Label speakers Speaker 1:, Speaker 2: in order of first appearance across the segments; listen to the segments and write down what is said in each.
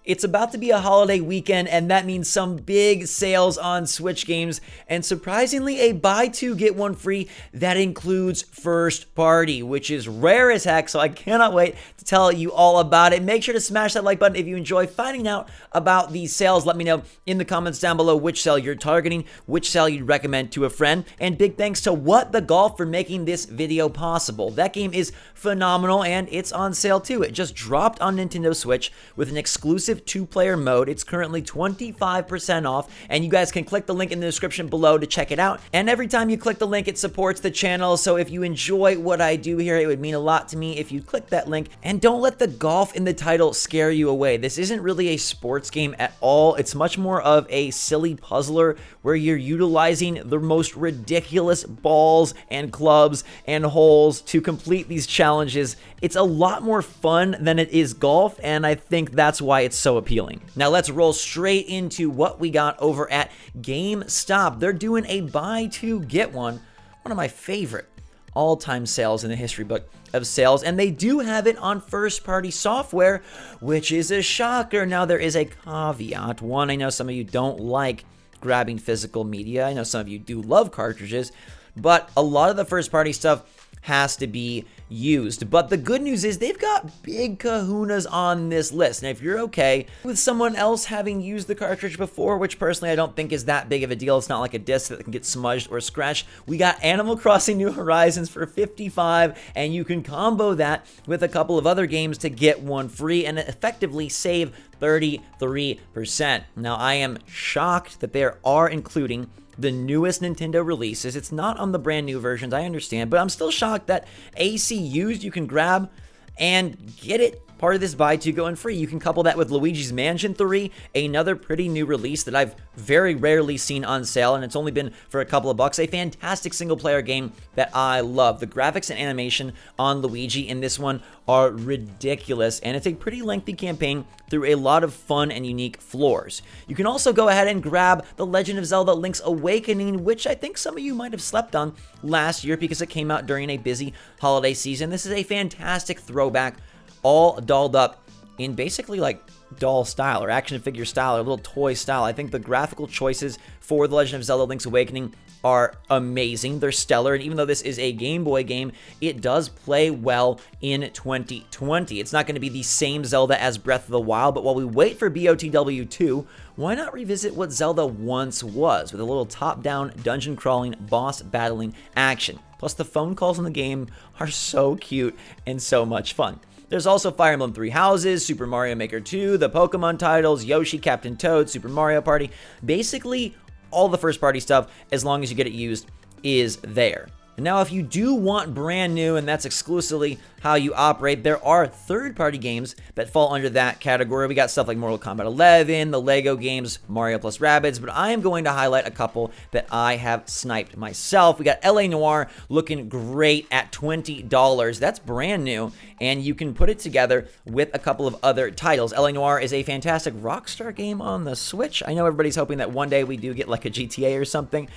Speaker 1: It's about to be a holiday weekend, and that means some big sales on Switch games, and surprisingly, a buy two, get one free that includes first party, which is rare as heck, so I cannot wait to tell you all about it. Make sure to smash that like button if you enjoy finding out about these sales. Let me know in the comments down below which sale you're targeting, which sale you'd recommend to a friend, and big thanks to What the Golf for making this video possible. That game is phenomenal, and it's on sale too. It just dropped on Nintendo Switch with an exclusive two-player mode. It's currently 25% off, and you guys can click the link in the description below to check it out. And every time you click the link, it supports the channel, so if you enjoy what I do here, it would mean a lot to me if you click that link. And don't let the golf in the title scare you away. This isn't really a sports game at all. It's much more of a silly puzzler where you're utilizing the most ridiculous balls and clubs and holes to complete these challenges. It's a lot more fun than it is golf, and I think that's why it's so appealing. Now let's roll straight into what we got over at GameStop. They're doing a buy two, get one of my favorite all-time sales in the history book of sales, and they do have it on first-party software, which is a shocker. Now there is a caveat. One, I know some of you don't like grabbing physical media. I know some of you do love cartridges, but a lot of the first-party stuff has to be used. But the good news is they've got big kahunas on this list. And if you're okay with someone else having used the cartridge before, which personally I don't think is that big of a deal, it's not like a disc that can get smudged or scratched, we got Animal Crossing New Horizons for $55, and you can combo that with a couple of other games to get one free and effectively save 33%. Now I am shocked that they are including the newest Nintendo releases. It's not on the brand new versions, I understand, but I'm still shocked that AC used you can grab and get it part of this buy two going free. You can couple that with Luigi's Mansion 3, another pretty new release that I've very rarely seen on sale, and it's only been for a couple of bucks. A fantastic single player game that I love. The graphics and animation on Luigi in this one are ridiculous, and it's a pretty lengthy campaign through a lot of fun and unique floors. You can also go ahead and grab The Legend of Zelda Link's Awakening, which I think some of you might have slept on last year because it came out during a busy holiday season. This is a fantastic throwback, all dolled up in basically like doll style or action figure style or little toy style. I think the graphical choices for The Legend of Zelda Link's Awakening are amazing. They're stellar, and even though this is a Game Boy game, it does play well in 2020. It's not going to be the same Zelda as Breath of the Wild, but while we wait for BOTW 2, why not revisit what Zelda once was with a little top-down dungeon crawling, boss battling action. Plus the phone calls in the game are so cute and so much fun. There's also Fire Emblem Three Houses, Super Mario Maker 2, the Pokemon titles, Yoshi, Captain Toad, Super Mario Party. Basically, all the first-party stuff, as long as you get it used, is there. And now, if you do want brand new, and that's exclusively how you operate, there are third-party games that fall under that category. We got stuff like Mortal Kombat 11, the Lego games, Mario plus Rabbids, but I am going to highlight a couple that I have sniped myself. We got LA Noir looking great at $20. That's brand new, and you can put it together with a couple of other titles. LA Noir is a fantastic Rockstar game on the Switch. I know everybody's hoping that one day we do get like a GTA or something,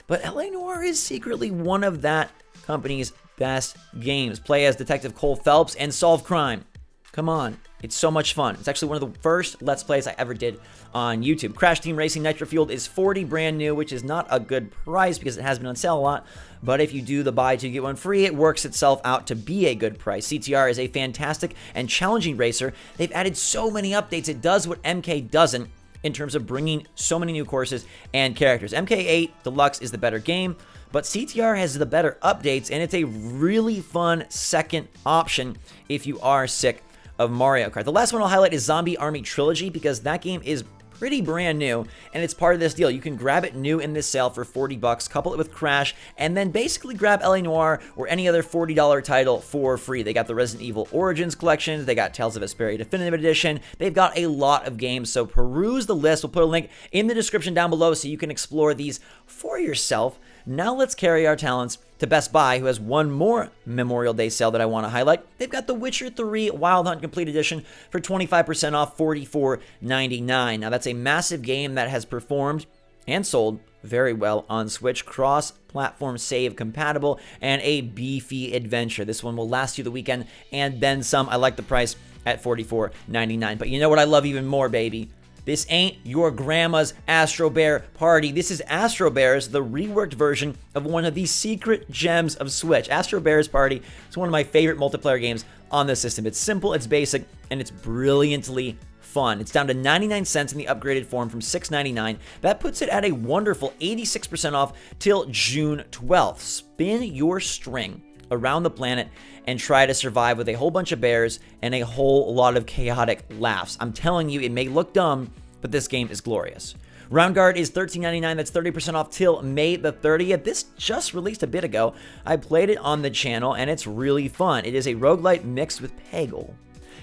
Speaker 1: but LA Noir is secretly one of that company's best games. Play as Detective Cole Phelps and solve crime. Come on, it's so much fun. It's actually one of the first Let's Plays I ever did on YouTube. Crash Team Racing Nitro Fueled is $40 brand new, which is not a good price because it has been on sale a lot. But if you do the buy two, get one free, it works itself out to be a good price. CTR is a fantastic and challenging racer. They've added so many updates. It does what MK doesn't in terms of bringing so many new courses and characters. MK8 Deluxe is the better game, but CTR has the better updates, and it's a really fun second option if you are sick of Mario Kart. The last one I'll highlight is Zombie Army Trilogy, because that game is pretty brand new, and it's part of this deal. You can grab it new in this sale for $40, couple it with Crash, and then basically grab LA Noir or any other $40 title for free. They got the Resident Evil Origins collections, they got Tales of Vesperia Definitive Edition, they've got a lot of games, so peruse the list. We'll put a link in the description down below so you can explore these for yourself. Now let's carry our talents to Best Buy, who has one more Memorial Day sale that I want to highlight. They've got The Witcher 3 Wild Hunt Complete Edition for 25% off, $44.99. Now that's a massive game that has performed and sold very well on Switch, cross-platform save compatible, and a beefy adventure. This one will last you the weekend and then some. I like the price. at $44.99. But you know what I love even more, baby? This ain't your grandma's Astro Bear Party. This is Astro Bears, the reworked version of one of the secret gems of Switch. Astro Bears Party is one of my favorite multiplayer games on the system. It's simple, it's basic, and it's brilliantly fun. It's down to 99 cents in the upgraded form from $6.99. That puts it at a wonderful 86% off till June 12th. Spin your string around the planet and try to survive with a whole bunch of bears and a whole lot of chaotic laughs. I'm telling you, it may look dumb, but this game is glorious. Round Guard is $13.99. That's 30% off till May the 30th. This just released a bit ago. I played it on the channel, and it's really fun. It is a roguelite mixed with Peggle.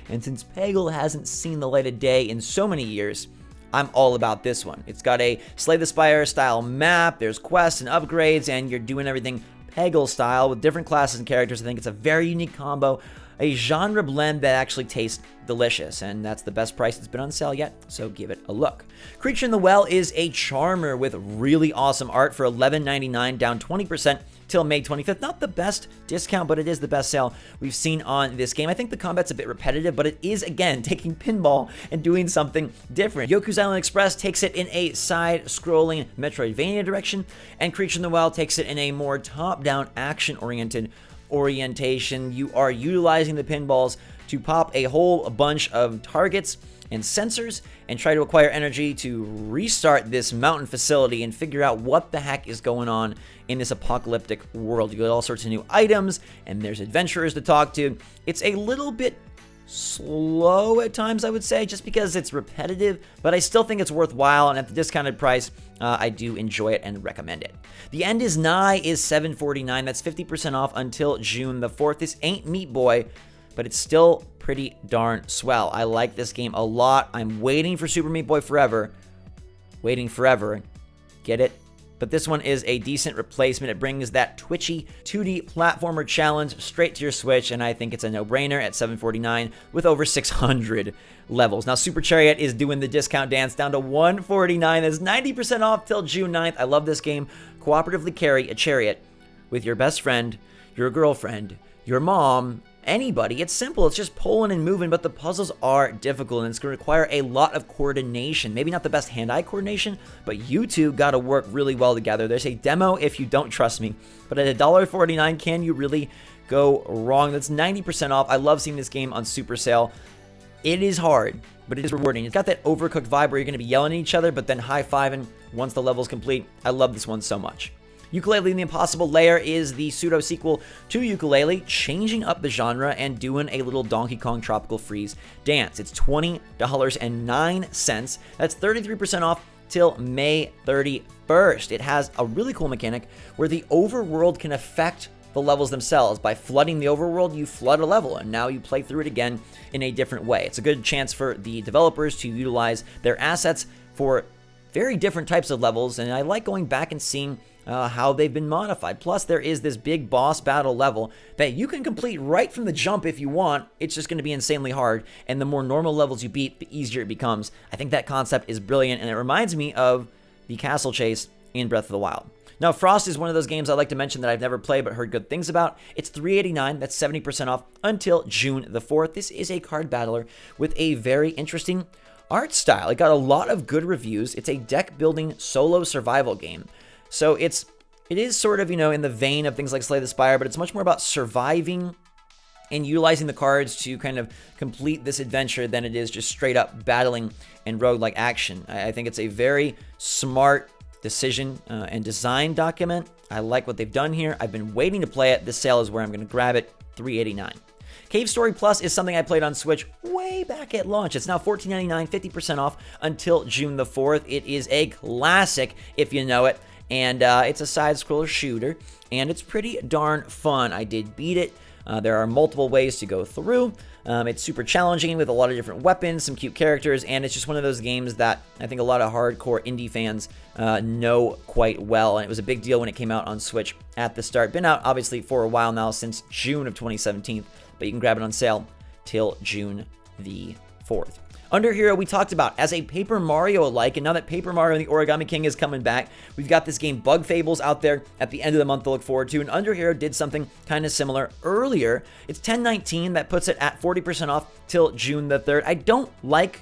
Speaker 1: And since Peggle hasn't seen the light of day in so many years, I'm all about this one. It's got a Slay the Spire style map, there's quests and upgrades, and you're doing everything Peggle style with different classes and characters. I think it's a very unique combo, a genre blend that actually tastes delicious, and that's the best price it's been on sale yet, so give it a look. Creature in the Well is a charmer with really awesome art for $11.99, down 20% till May 25th. Not the best discount, but it is the best sale we've seen on this game. I think the combat's a bit repetitive, but it is, again, taking pinball and doing something different. Yoku's Island Express takes it in a side-scrolling Metroidvania direction, and Creature in the Well takes it in a more top-down, action-oriented orientation. You are utilizing the pinballs to pop a whole bunch of targets and sensors and try to acquire energy to restart this mountain facility and figure out what the heck is going on in this apocalyptic world. You get all sorts of new items, and there's adventurers to talk to. It's a little bit slow at times, I would say, just because it's repetitive, but I still think it's worthwhile, and at the discounted price, I do enjoy it and recommend it. The End is Nigh is $7.49. That's 50% off until June the 4th. This ain't Meat Boy, but it's still pretty darn swell. I like this game a lot. I'm waiting for Super Meat Boy forever. Waiting forever. Get it? But this one is a decent replacement. It brings that twitchy 2D platformer challenge straight to your Switch, and I think it's a no-brainer at $7.49 with over 600 levels. Now, Super Chariot is doing the discount dance down to $149. That's 90% off till June 9th. I love this game. Cooperatively carry a chariot with your best friend, your girlfriend, your mom, anybody. It's simple. It's just pulling and moving, but the puzzles are difficult, and it's going to require a lot of coordination. Maybe not the best hand-eye coordination, but you two got to work really well together. There's a demo if you don't trust me, but at $1.49, can you really go wrong? That's 90% off. I love seeing this game on super sale. It is hard, but it is rewarding. It's got that Overcooked vibe where you're going to be yelling at each other, but then high-fiving once the level's complete. I love this one so much. Ukulele and the Impossible Lair is the pseudo-sequel to Ukulele, changing up the genre and doing a little Donkey Kong Tropical Freeze dance. It's $20.09. That's 33% off till May 31st. It has a really cool mechanic where the overworld can affect the levels themselves. By flooding the overworld, you flood a level, and now you play through it again in a different way. It's a good chance for the developers to utilize their assets for very different types of levels, and I like going back and seeing how they've been modified. Plus, there is this big boss battle level that you can complete right from the jump if you want. It's just going to be insanely hard, and the more normal levels you beat, the easier it becomes. I think that concept is brilliant, and it reminds me of the castle chase in Breath of the Wild. Now, Frost is one of those games I like to mention that I've never played but heard good things about. It's $3.89. That's 70% off until June the 4th. This is a card battler with a very interesting art style. It got a lot of good reviews. It's a deck-building solo survival game. So it is sort of, in the vein of things like Slay the Spire, but it's much more about surviving and utilizing the cards to kind of complete this adventure than it is just straight up battling and roguelike action. I think it's a very smart decision and design document. I like what they've done here. I've been waiting to play it. This sale is where I'm going to grab it, $3.89. Cave Story Plus is something I played on Switch way back at launch. It's now $14.99, 50% off until June the 4th. It is a classic, if you know it. And it's a side-scroller shooter, and it's pretty darn fun. I did beat it. There are multiple ways to go through. It's super challenging with a lot of different weapons, some cute characters, and it's just one of those games that I think a lot of hardcore indie fans know quite well. And it was a big deal when it came out on Switch at the start. Been out, obviously, for a while now, since June of 2017, but you can grab it on sale till June the 4th. Under Hero, we talked about as a Paper Mario-alike, and now that Paper Mario and the Origami King is coming back, we've got this game Bug Fables out there at the end of the month to look forward to, and Under Hero did something kind of similar earlier. It's 10/19, that puts it at 40% off till June the 3rd. I don't like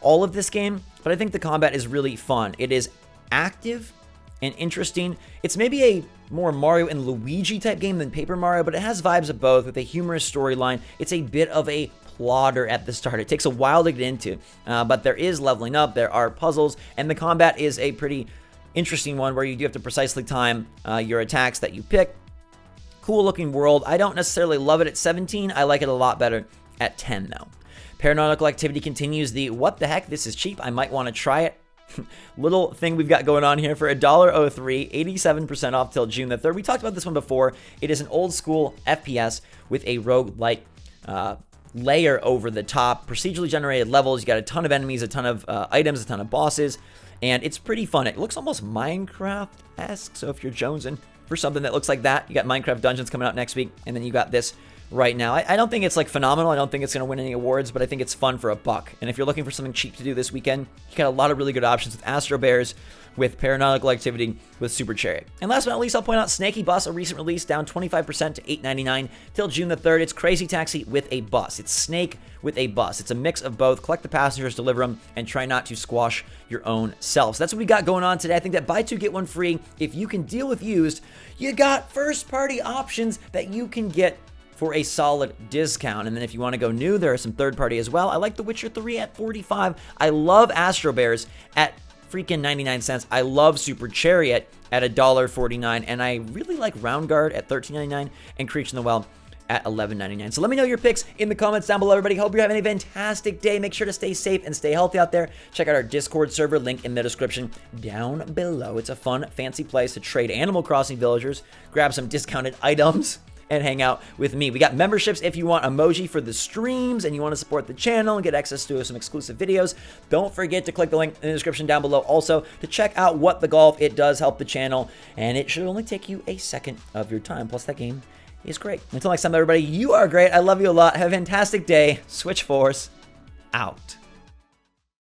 Speaker 1: all of this game, but I think the combat is really fun. It is active and interesting. It's maybe a more Mario and Luigi type game than Paper Mario, but it has vibes of both with a humorous storyline. It's a bit of a plodder at the start. It takes a while to get into, but there is leveling up, there are puzzles, and the combat is a pretty interesting one where you do have to precisely time your attacks that you pick. Cool looking world. I don't necessarily love it at 17. I like it a lot better at 10 though. Paranautical Activity continues the what the heck, this is cheap, I might want to try it little thing we've got going on here for $1.03, 87% off till June the 3rd. We talked about this one before. It is an old school FPS with a roguelike layer over the top, procedurally generated levels. You got a ton of enemies, a ton of items, a ton of bosses, and it's pretty fun. It looks almost Minecraft-esque, so if you're jonesing for something that looks like that, you got Minecraft Dungeons coming out next week, and then you got this right now. I don't think it's like phenomenal. I don't think it's going to win any awards, but I think it's fun for a buck. And if you're looking for something cheap to do this weekend, you got a lot of really good options with Astro Bears, with Paranautical Activity, with Super Chariot. And last but not least, I'll point out Snaky Bus, a recent release, down 25% to $8.99 till June the 3rd. It's Crazy Taxi with a bus. It's Snake with a bus. It's a mix of both. Collect the passengers, deliver them, and try not to squash your own self. So that's what we got going on today. I think that buy two, get one free. If you can deal with used, you got first-party options that you can get for a solid discount. And then if you want to go new, there are some third-party as well. I like The Witcher 3 at $45. I love Astro Bears at freaking 99 cents. I love Super Chariot at $1.49, and I really like Round Guard at $13.99 and Creature in the Well at $11.99. So let me know your picks in the comments down below, everybody. Hope you're having a fantastic day. Make sure to stay safe and stay healthy out there. Check out our Discord server, link in the description down below. It's a fun, fancy place to trade Animal Crossing villagers, grab some discounted items, and hang out with me. We got memberships if you want emoji for the streams and you want to support the channel and get access to some exclusive videos. Don't forget to click the link in the description down below also to check out What the Golf. It does help the channel, and it should only take you a second of your time. Plus, that game is great. Until next time, everybody, you are great. I love you a lot. Have a fantastic day. SwitchForce out.